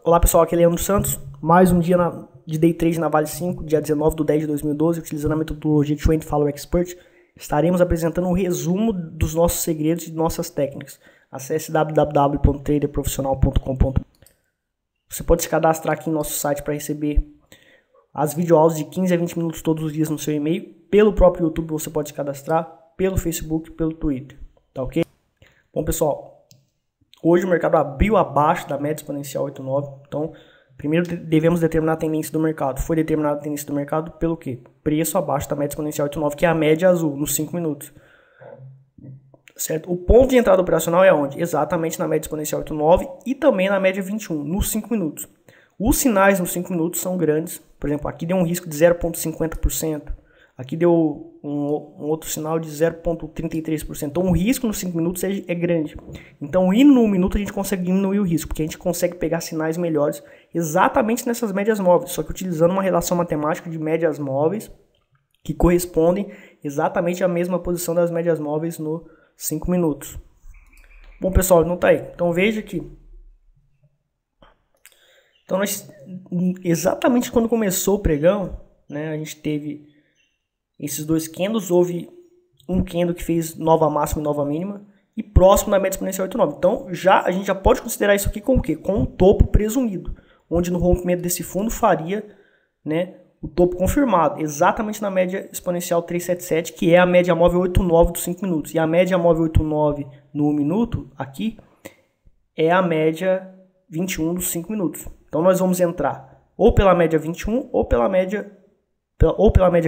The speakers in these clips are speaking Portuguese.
Olá pessoal, aqui é Leandro Santos, mais um dia de Day Trade na Vale 5, dia 19/10/2012, utilizando a metodologia Trend Follow Expert, estaremos apresentando um resumo dos nossos segredos e de nossas técnicas. Acesse www.traderprofissional.com.br. Você pode se cadastrar aqui em nosso site para receber as videoaulas de 15 a 20 minutos todos os dias no seu e-mail. Pelo próprio YouTube você pode se cadastrar, pelo Facebook, pelo Twitter, tá ok? Bom pessoal, hoje o mercado abriu abaixo da média exponencial 89, então primeiro devemos determinar a tendência do mercado. Foi determinada a tendência do mercado pelo quê? Preço abaixo da média exponencial 89, que é a média azul, nos 5 minutos. Certo? O ponto de entrada operacional é onde? Exatamente na média exponencial 89 e também na média 21, nos 5 minutos. Os sinais nos 5 minutos são grandes. Por exemplo, aqui deu um risco de 0,50%. Aqui deu um outro sinal de 0,33%. Então o risco nos 5 minutos é grande. Então indo no 1 minuto a gente consegue diminuir o risco, porque a gente consegue pegar sinais melhores exatamente nessas médias móveis, só que utilizando uma relação matemática de médias móveis que correspondem exatamente à mesma posição das médias móveis no 5 minutos. Bom pessoal, não tá aí. Então veja aqui. Então exatamente quando começou o pregão, né, a gente teve esses dois candles, houve um candle que fez nova máxima e nova mínima e próximo da média exponencial 89. Então a gente já pode considerar isso aqui com o quê? Com um topo presumido, onde no rompimento desse fundo faria, né, o topo confirmado, exatamente na média exponencial 377, que é a média móvel 89 dos 5 minutos. E a média móvel 89 no 1 minuto, aqui, é a média 21 dos 5 minutos. Então nós vamos entrar ou pela média 21 ou pela média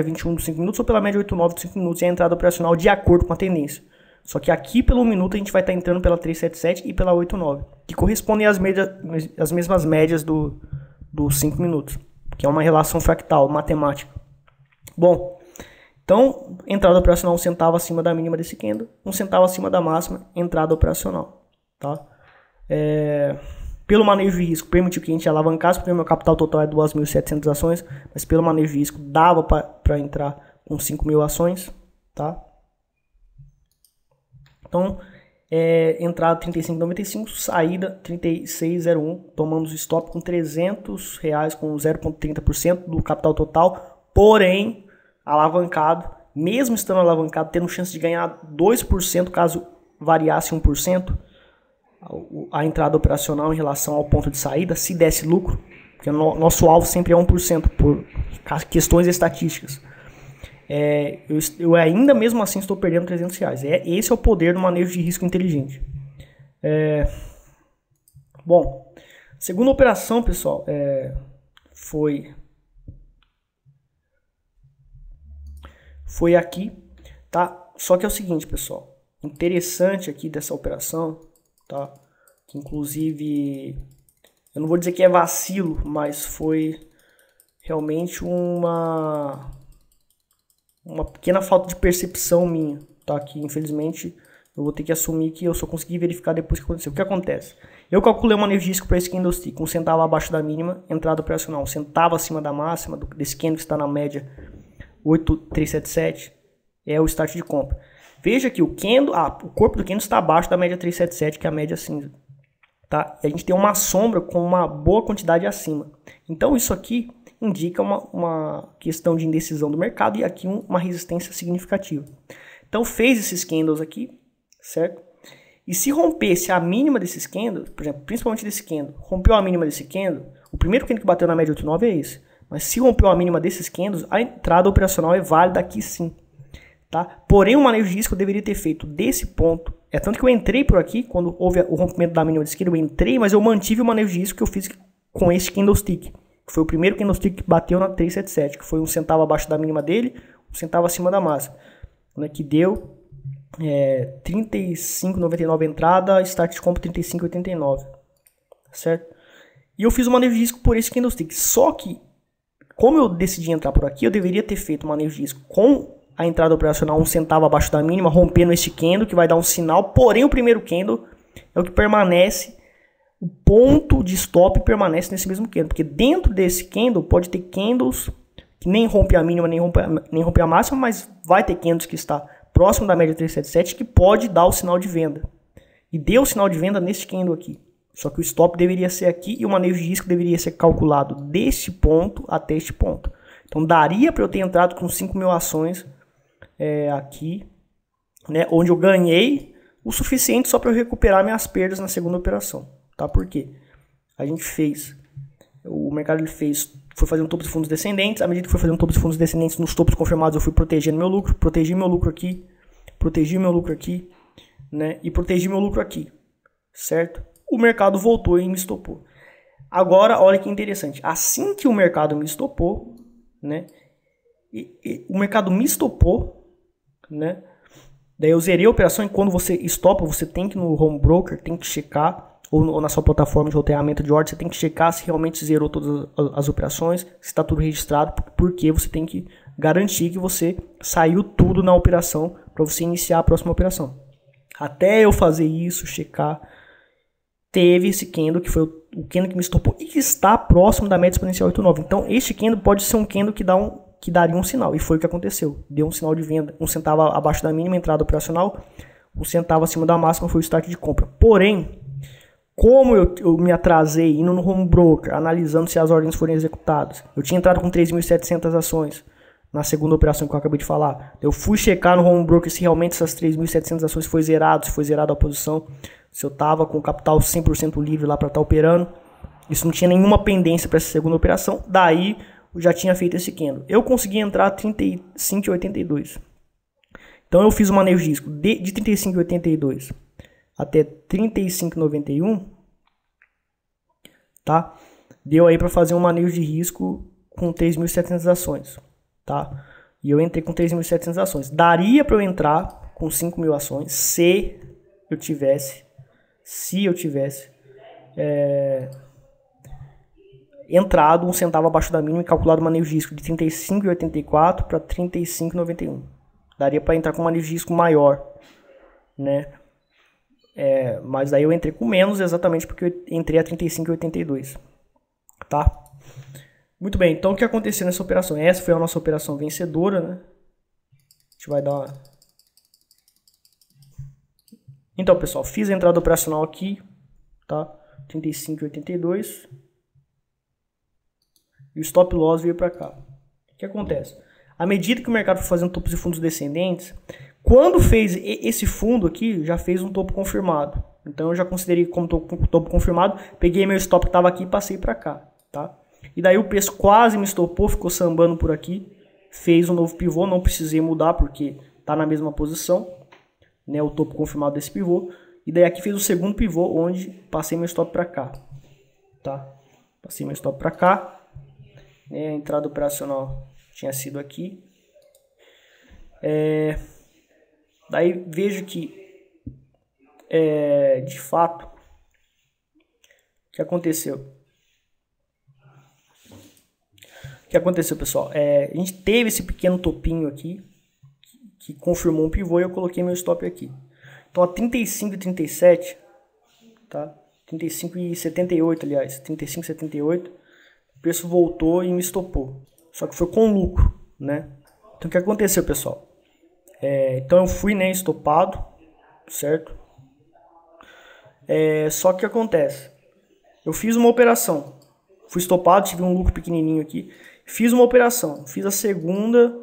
21 dos 5 minutos ou pela média 89 dos 5 minutos, e a entrada operacional de acordo com a tendência. Só que aqui pelo 1 minuto a gente vai estar entrando pela 377 e pela 89, que correspondem às mesmas médias dos 5 minutos, que é uma relação fractal, matemática. Bom, então entrada operacional 1 centavo acima da mínima desse candle, 1 centavo acima da máxima, entrada operacional. Tá? Pelo manejo de risco, permitiu que a gente alavancasse, porque o meu capital total é 2.700 ações, mas pelo manejo de risco dava para entrar com 5.000 ações, tá? Então, entrada 35,95, saída 36,01, tomamos stop com R$300, com 0,30% do capital total, porém, alavancado, mesmo estando alavancado, tendo chance de ganhar 2% caso variasse 1%, a entrada operacional em relação ao ponto de saída, se desse lucro, porque nosso alvo sempre é 1% por questões estatísticas. Eu ainda mesmo assim estou perdendo R$300. Esse é o poder do manejo de risco inteligente. Bom, segunda operação, pessoal, foi aqui, tá? Só que é o seguinte, pessoal, interessante aqui dessa operação, tá? Que inclusive eu não vou dizer que é vacilo, mas foi realmente uma pequena falta de percepção minha, tá? Que infelizmente eu vou ter que assumir que eu só consegui verificar depois que aconteceu. O que acontece? Eu calculei o manejo de risco para esse candlestick, 1 centavo abaixo da mínima, entrada operacional 1 centavo acima da máxima desse candle que está na média 8,377, é o start de compra. Veja que o corpo do candle está abaixo da média 377, que é a média cinza. Tá? E a gente tem uma sombra com uma boa quantidade acima. Então isso aqui indica uma questão de indecisão do mercado e aqui uma resistência significativa. Então fez esses candles aqui, certo? E se rompesse a mínima desses candles, por exemplo, principalmente desse candle, rompeu a mínima desse candle, o primeiro candle que bateu na média 89 é esse. Mas se rompeu a mínima desses candles, a entrada operacional é válida aqui sim. Tá? Porém, o manejo de risco eu deveria ter feito desse ponto. É tanto que eu entrei por aqui, quando houve o rompimento da mínima de esquerda, eu entrei, mas eu mantive o manejo de risco que eu fiz com esse candlestick. Foi o primeiro candlestick que bateu na 377, que foi 1 centavo abaixo da mínima dele, 1 centavo acima da máxima. Né, que deu 35,99 entrada, start de compra 35,89. Certo? E eu fiz o manejo de risco por esse candlestick. Só que, como eu decidi entrar por aqui, eu deveria ter feito o manejo de risco com a entrada operacional 1 centavo abaixo da mínima, rompendo este candle, que vai dar um sinal, porém o primeiro candle é o que permanece, o ponto de stop permanece nesse mesmo candle, porque dentro desse candle pode ter candles que nem rompe a mínima, nem rompe a máxima, mas vai ter candles que está próximo da média 377 que pode dar o sinal de venda. E deu o sinal de venda nesse candle aqui, Só que o stop deveria ser aqui e o manejo de risco deveria ser calculado deste ponto até este ponto. Então daria para eu ter entrado com 5.000 ações aqui, né, onde eu ganhei o suficiente só para eu recuperar minhas perdas na segunda operação. Tá? Por quê? O mercado foi fazer um topo de fundos descendentes. À medida que foi fazendo um topo de fundos descendentes, nos topos confirmados eu fui protegendo meu lucro, protegi meu lucro aqui, né, e protegi meu lucro aqui, certo? O mercado voltou e me estopou. Agora, olha que interessante. Assim que o mercado me estopou, né? O mercado me estopou, né? Daí eu zerei a operação e quando você estopa, você tem que ir no home broker, tem que checar, ou na sua plataforma de roteamento de ordem, você tem que checar se realmente zerou todas as operações, se está tudo registrado, porque você tem que garantir que você saiu tudo na operação para você iniciar a próxima operação. Até eu fazer isso, checar, teve esse candle que foi o candle que me estopou e que está próximo da média exponencial 8,9. Então este candle pode ser um candle que daria um sinal, e foi o que aconteceu. Deu um sinal de venda, 1 centavo abaixo da mínima entrada operacional, 1 centavo acima da máxima foi o start de compra. Porém, como eu me atrasei indo no home broker, analisando se as ordens forem executadas, eu tinha entrado com 3.700 ações na segunda operação que eu acabei de falar. Eu fui checar no home broker se realmente essas 3.700 ações foi zerado, se foi zerada a posição, se eu estava com o capital 100% livre lá para estar operando. Isso não tinha nenhuma pendência para essa segunda operação. Daí eu já tinha feito esse candle. Eu consegui entrar a 35,82. Então eu fiz o manejo de risco de 35,82 até 35,91, tá? Deu aí para fazer um manejo de risco com 3.700 ações, tá? E eu entrei com 3.700 ações. Daria para eu entrar com 5.000 ações se eu tivesse entrado 1 centavo abaixo da mínima e calculado o manejo de risco de 35,84 para 35,91. Daria para entrar com um manejo de risco maior, né? Mas daí eu entrei com menos exatamente porque eu entrei a 35,82, tá? Muito bem, então o que aconteceu nessa operação? Essa foi a nossa operação vencedora, né? A gente vai dar uma... Então, pessoal, fiz a entrada operacional aqui, tá? 35,82. E o stop loss veio para cá. O que acontece? À medida que o mercado foi fazendo topos de fundos descendentes, quando fez esse fundo aqui, já fez um topo confirmado. Então eu já considerei como topo confirmado, peguei meu stop que estava aqui e passei para cá, tá? E daí o preço quase me estopou, ficou sambando por aqui, fez um novo pivô, não precisei mudar porque está na mesma posição, né, o topo confirmado desse pivô. E daí aqui fez o segundo pivô, onde passei meu stop para cá, tá? Passei meu stop para cá, né, a entrada operacional tinha sido aqui. Daí vejo que, de fato, o que aconteceu? O que aconteceu, pessoal? A gente teve esse pequeno topinho aqui, que confirmou um pivô e eu coloquei meu stop aqui. Então a 35,37, tá? 35,78, aliás, 35,78, o preço voltou e me estopou. Só que foi com lucro, né? Então o que aconteceu, pessoal? Então eu fui, né, estopado, certo? Só que o que acontece? Eu fiz uma operação, fui estopado, tive um lucro pequenininho aqui, fiz uma operação, fiz a segunda,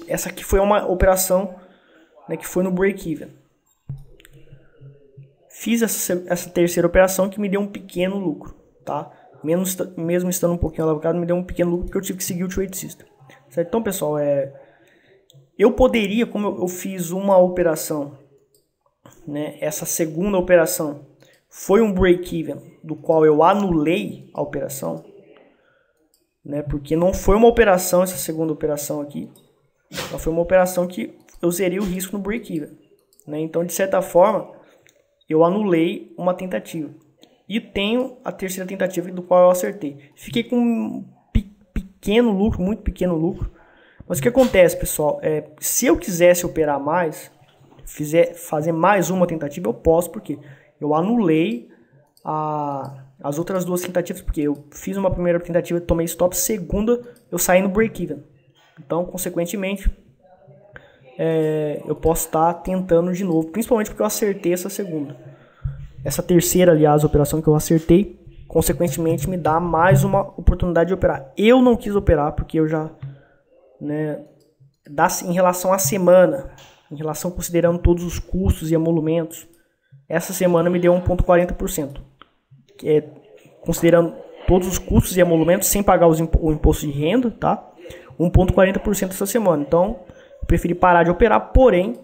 essa aqui foi uma operação, né, que foi no break-even. Fiz essa terceira operação que me deu um pequeno lucro, tá? Mesmo estando um pouquinho alavancado, me deu um pequeno lucro porque eu tive que seguir o trade system. Certo? Então, pessoal, eu poderia, como eu fiz uma operação, né, essa segunda operação foi um break-even, do qual eu anulei a operação, né, porque não foi uma operação, essa segunda operação aqui, ela foi uma operação que eu zerei o risco no break-even, né, então, de certa forma, eu anulei uma tentativa. E tenho a terceira tentativa do qual eu acertei. Fiquei com um pequeno lucro, muito pequeno lucro. Mas o que acontece, pessoal? Se eu quisesse operar mais, fazer mais uma tentativa, eu posso, porque eu anulei as outras duas tentativas, porque eu fiz uma primeira tentativa, tomei stop, segunda, eu saí no break-even. Então, consequentemente, eu posso estar tentando de novo, principalmente porque eu acertei essa segunda. Essa terceira, aliás, operação que eu acertei, consequentemente me dá mais uma oportunidade de operar. Eu não quis operar porque eu já, né, em relação à semana, em relação considerando todos os custos e emolumentos, essa semana me deu 1,40%. Considerando todos os custos e emolumentos sem pagar o imposto de renda, tá? 1,40% essa semana. Então, eu preferi parar de operar, porém,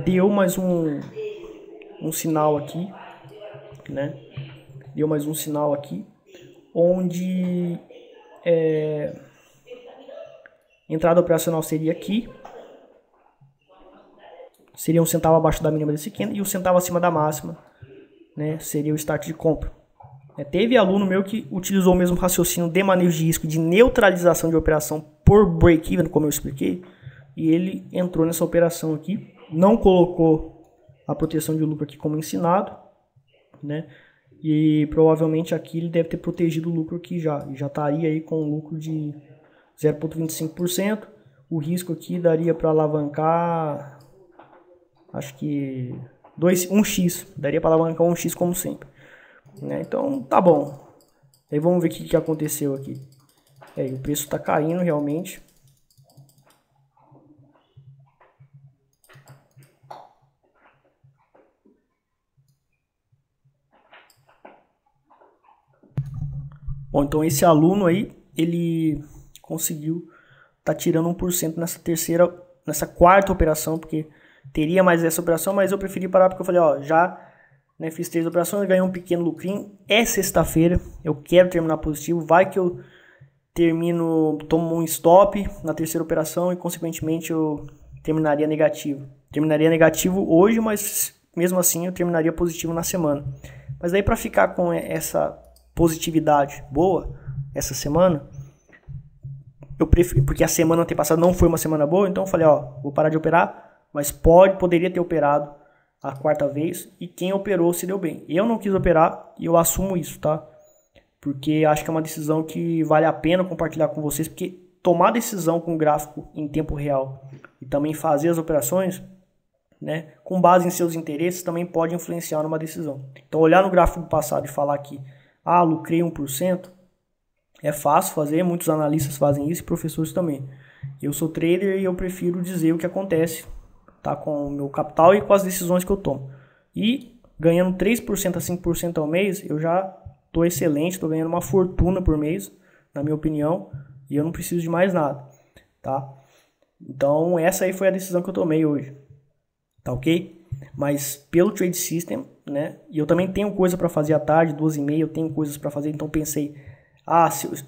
deu mais um sinal aqui, né? Deu mais um sinal aqui, onde entrada operacional seria aqui, seria 1 centavo abaixo da mínima desse candle e 1 centavo acima da máxima, né? Seria o start de compra. Teve aluno meu que utilizou o mesmo raciocínio de manejo de risco, de neutralização de operação por break-even, como eu expliquei, e ele entrou nessa operação aqui, não colocou a proteção de lucro aqui como ensinado, né? E provavelmente aqui ele deve ter protegido o lucro aqui já estaria aí com um lucro de 0,25%. O risco aqui daria para alavancar, acho que 1x, daria para alavancar 1x como sempre, né? Então tá bom. Aí vamos ver o que aconteceu aqui. O preço está caindo realmente. Bom, então esse aluno aí, ele conseguiu tá tirando 1% nessa quarta operação, porque teria mais essa operação, mas eu preferi parar porque eu falei, ó, já, né, fiz 3 operações, ganhei um pequeno lucrinho, é sexta-feira, eu quero terminar positivo, vai que eu tomo um stop na terceira operação e consequentemente eu terminaria negativo. Terminaria negativo hoje, mas mesmo assim eu terminaria positivo na semana. Mas daí para ficar com essa positividade boa essa semana, eu prefiro, porque a semana antepassada não foi uma semana boa, então eu falei, ó, vou parar de operar, mas poderia ter operado a quarta vez, e quem operou se deu bem. Eu não quis operar e eu assumo isso, tá? Porque acho que é uma decisão que vale a pena compartilhar com vocês, porque tomar decisão com o gráfico em tempo real e também fazer as operações, né, com base em seus interesses, também pode influenciar numa decisão. Então olhar no gráfico do passado e falar que lucrei 1%, é fácil fazer, muitos analistas fazem isso e professores também. Eu sou trader e eu prefiro dizer o que acontece, tá, com o meu capital e com as decisões que eu tomo. E ganhando 3% a 5% ao mês, eu já estou excelente, estou ganhando uma fortuna por mês, na minha opinião, e eu não preciso de mais nada, tá? Então essa aí foi a decisão que eu tomei hoje, tá ok? Mas pelo Trade System, né, e eu também tenho coisa para fazer à tarde, 2h30, eu tenho coisas para fazer, então pensei,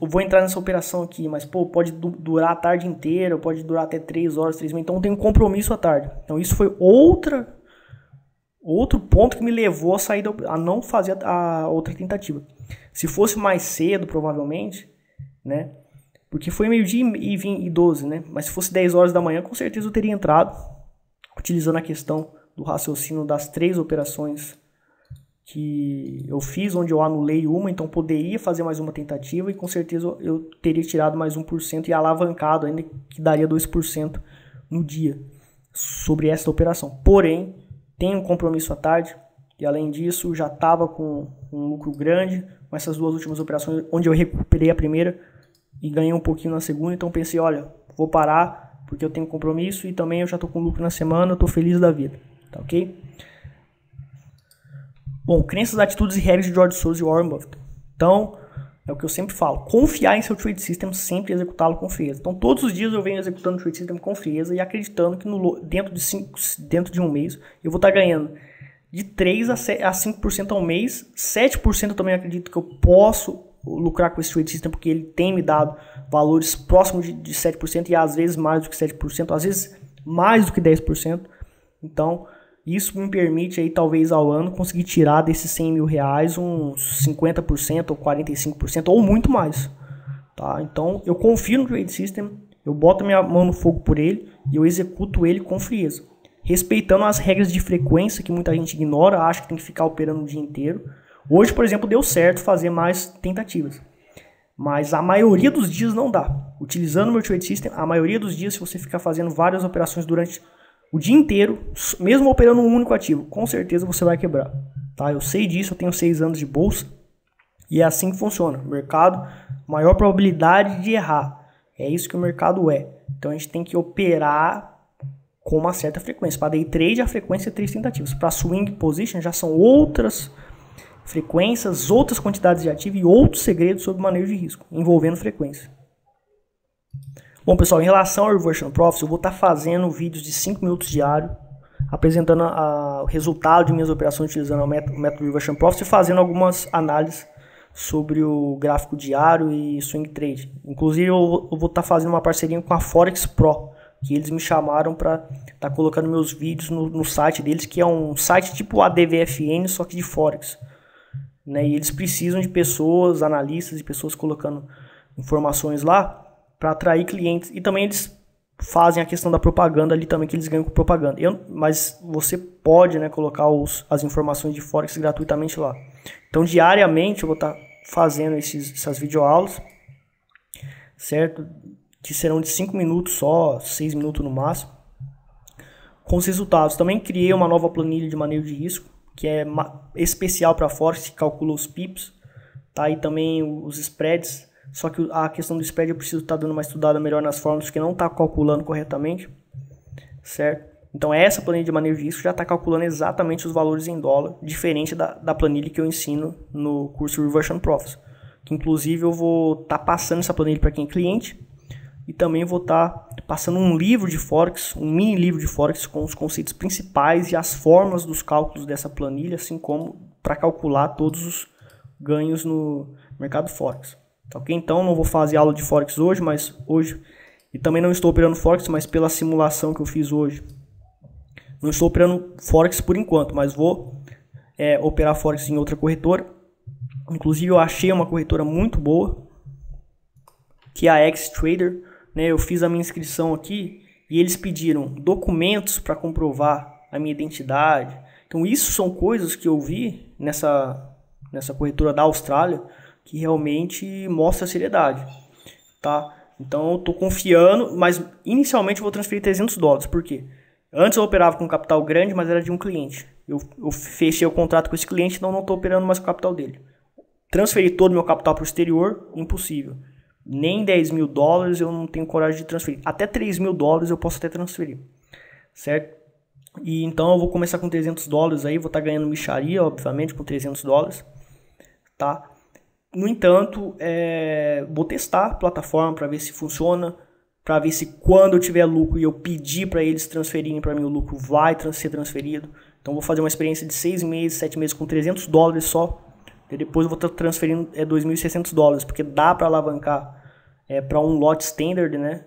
eu vou entrar nessa operação aqui, mas pô, pode durar a tarde inteira, pode durar até 3 horas, 3h30, então eu tenho um compromisso à tarde. Então isso foi outro ponto que me levou a não fazer a outra tentativa. Se fosse mais cedo, provavelmente, né, porque foi meio-dia e 12, né, mas se fosse 10 horas da manhã, com certeza eu teria entrado, utilizando a questão do raciocínio das 3 operações que eu fiz, onde eu anulei uma, então poderia fazer mais uma tentativa e com certeza eu teria tirado mais 1% e alavancado ainda, que daria 2% no dia sobre essa operação. Porém, tenho um compromisso à tarde e além disso já estava com um lucro grande com essas 2 últimas operações, onde eu recuperei a primeira e ganhei um pouquinho na segunda, então pensei, olha, vou parar porque eu tenho compromisso e também eu já estou com lucro na semana, eu estou feliz da vida, tá ok? Bom, crenças, atitudes e regras de George Soros e Warren Buffett. Então, é o que eu sempre falo. Confiar em seu trade system, sempre executá-lo com frieza. Então, todos os dias eu venho executando o trade system com frieza e acreditando que dentro de um mês eu vou estar ganhando de 3 a 5% ao mês. 7% eu também acredito que eu posso lucrar com esse trade system, porque ele tem me dado valores próximos de 7% e às vezes mais do que 7%, às vezes mais do que 10%. Então, isso me permite aí, talvez ao ano, conseguir tirar desses 100 mil reais uns 50% ou 45% ou muito mais, tá? Então eu confio no Trade System, eu boto minha mão no fogo por ele e eu executo ele com frieza, respeitando as regras de frequência que muita gente ignora, acha que tem que ficar operando o dia inteiro. Hoje, por exemplo, deu certo fazer mais tentativas, mas a maioria dos dias não dá. Utilizando o meu trade system, a maioria dos dias, se você ficar fazendo várias operações durante o dia inteiro, mesmo operando um único ativo, com certeza você vai quebrar. Tá? Eu sei disso, eu tenho 6 anos de bolsa e é assim que funciona. O mercado, maior probabilidade de errar. É isso que o mercado é. Então a gente tem que operar com uma certa frequência. Para day trade, a frequência é 3 tentativas. Para swing position, já são outras frequências, outras quantidades de ativo e outros segredos sobre manejo de risco, envolvendo frequência. Bom, pessoal, em relação ao Reversion Profits, eu vou estar fazendo vídeos de 5 minutos diário, apresentando o resultado de minhas operações utilizando o método Reversion Profits e fazendo algumas análises sobre o gráfico diário e swing trade. Inclusive, eu vou estar fazendo uma parceria com a Forex Pro, que eles me chamaram para estar colocando meus vídeos no site deles, que é um site tipo ADVFN, só que de Forex. Né? E eles precisam de pessoas, analistas e pessoas colocando informações lá para atrair clientes. E também eles fazem a questão da propaganda ali também, que eles ganham com propaganda. Mas você pode, né, colocar as informações de Forex gratuitamente lá. Então diariamente eu vou estar fazendo essas videoaulas, certo? Que serão de 5 minutos só, 6 minutos no máximo, com os resultados. Também criei uma nova planilha de manejo de risco, que é especial para Forex, que calcula os pips, tá? E também os spreads. Só que a questão do spread eu preciso estar dando uma estudada melhor nas fórmulas, que não está calculando corretamente, certo? Então essa planilha de manejo de risco já está calculando exatamente os valores em dólar, diferente da planilha que eu ensino no curso Reversion Profits. Que inclusive eu vou estar passando essa planilha para quem é cliente, e também vou estar passando um livro de Forex, um mini livro de Forex com os conceitos principais e as fórmulas dos cálculos dessa planilha, assim como para calcular todos os ganhos no mercado Forex. Tá, ok? Então não vou fazer aula de Forex hoje, e também não estou operando Forex, mas pela simulação que eu fiz hoje, não estou operando Forex por enquanto, mas vou operar Forex em outra corretora. Inclusive eu achei uma corretora muito boa, que é a X-Trader, né? Eu fiz a minha inscrição aqui e eles pediram documentos para comprovar a minha identidade. Então isso são coisas que eu vi nessa corretora da Austrália, que realmente mostra a seriedade, tá? Então eu estou confiando, mas inicialmente eu vou transferir $300, por quê? Antes eu operava com capital grande, mas era de um cliente. Eu fechei o contrato com esse cliente, então não estou operando mais com o capital dele. Transferir todo o meu capital para o exterior, impossível. Nem $10.000 eu não tenho coragem de transferir. Até $3.000 eu posso até transferir, certo? E então eu vou começar com $300 aí, vou estar ganhando mixaria, obviamente, com $300, tá? No entanto, vou testar a plataforma para ver se funciona, para ver se quando eu tiver lucro e eu pedir para eles transferirem para mim, o lucro vai ser transferido. Então vou fazer uma experiência de 6 meses, 7 meses com $300 só. E depois eu vou estar transferindo $2.600, porque dá para alavancar para um lot standard, né,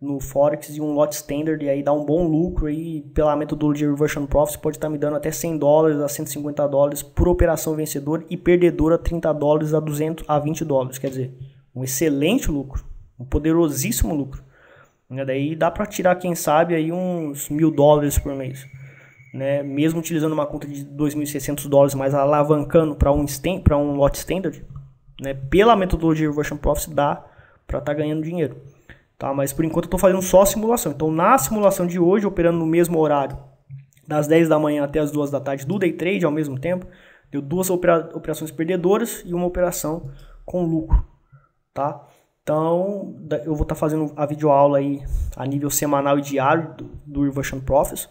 no Forex, e um lot standard, e aí dá um bom lucro aí pela metodologia Reversion Profits, pode estar me dando até $100 a $150 por operação vencedora e perdedora $30 a $20, quer dizer, um excelente lucro, um poderosíssimo lucro. E daí dá para tirar, quem sabe, aí uns $1.000 por mês, né? Mesmo utilizando uma conta de $2.600, mas alavancando para um lot standard, né? Pela metodologia Reversion Profits dá para estar ganhando dinheiro. Tá, mas por enquanto eu estou fazendo só a simulação. Então na simulação de hoje, operando no mesmo horário, das 10 da manhã até as 2 da tarde do day trade ao mesmo tempo, deu 2 operações perdedoras e uma operação com lucro. Tá? Então eu vou estar fazendo a videoaula aí a nível semanal e diário do Reversion Profits,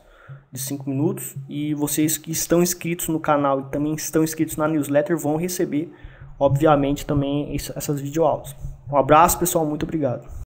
de 5 minutos. E vocês que estão inscritos no canal e também estão inscritos na newsletter vão receber, obviamente, também essas videoaulas. Um abraço, pessoal, muito obrigado.